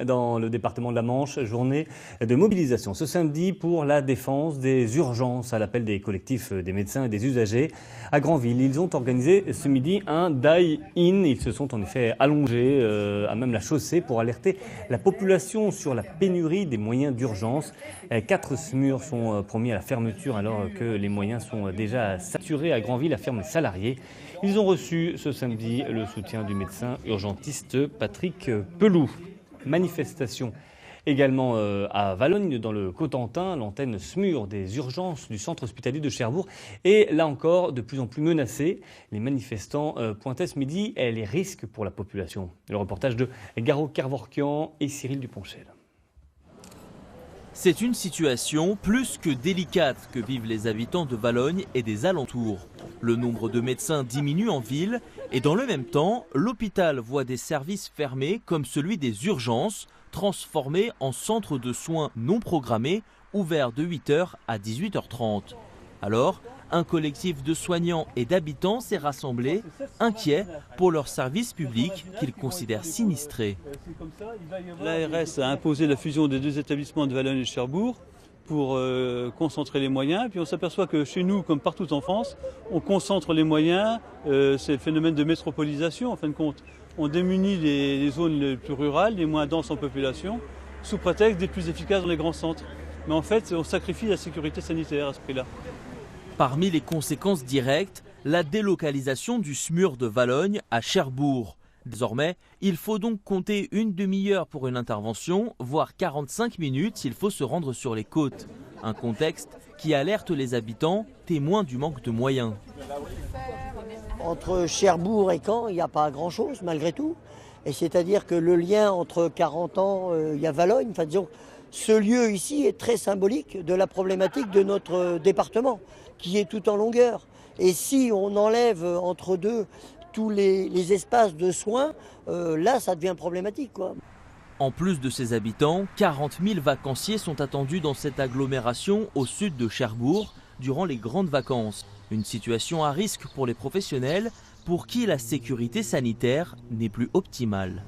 Dans le département de la Manche, journée de mobilisation ce samedi pour la défense des urgences à l'appel des collectifs des médecins et des usagers. À Granville, ils ont organisé ce midi un die-in. Ils se sont en effet allongés à même la chaussée pour alerter la population sur la pénurie des moyens d'urgence. 4 SMUR sont promis à la fermeture alors que les moyens sont déjà saturés à Granville, affirment les salariés. Ils ont reçu ce samedi le soutien du médecin urgentiste Patrick Peloux. Manifestation également à Valognes, dans le Cotentin. L'antenne SMUR des urgences du centre hospitalier de Cherbourg est là encore de plus en plus menacée. Les manifestants pointaient ce midi les risques pour la population. Le reportage de Garo Kervorkian et Cyril Duponchel. C'est une situation plus que délicate que vivent les habitants de Valognes et des alentours. Le nombre de médecins diminue en ville et dans le même temps, l'hôpital voit des services fermés comme celui des urgences, transformés en centre de soins non programmés, ouverts de 8h à 18h30. Alors, un collectif de soignants et d'habitants s'est rassemblé, inquiets pour leur service public qu'ils considèrent sinistré. L'ARS a imposé la fusion des 2 établissements de Valognes et Cherbourg pour concentrer les moyens. Puis on s'aperçoit que chez nous, comme partout en France, on concentre les moyens. C'est le phénomène de métropolisation en fin de compte. On démunit les zones les plus rurales, les moins denses en population, sous prétexte d'être plus efficaces dans les grands centres. Mais en fait, on sacrifie la sécurité sanitaire à ce prix-là. Parmi les conséquences directes, la délocalisation du SMUR de Valognes à Cherbourg. Désormais, il faut donc compter une demi-heure pour une intervention, voire 45 minutes s'il faut se rendre sur les côtes. Un contexte qui alerte les habitants, témoins du manque de moyens. Entre Cherbourg et Caen, il n'y a pas grand-chose malgré tout. Et c'est-à-dire que le lien entre 40 ans, il y a Valognes. Enfin, disons, ce lieu ici est très symbolique de la problématique de notre département, qui est tout en longueur. Et si on enlève entre deux tous les espaces de soins, là ça devient problématique, quoi. En plus de ces habitants, 40 000 vacanciers sont attendus dans cette agglomération au sud de Cherbourg durant les grandes vacances. Une situation à risque pour les professionnels pour qui la sécurité sanitaire n'est plus optimale.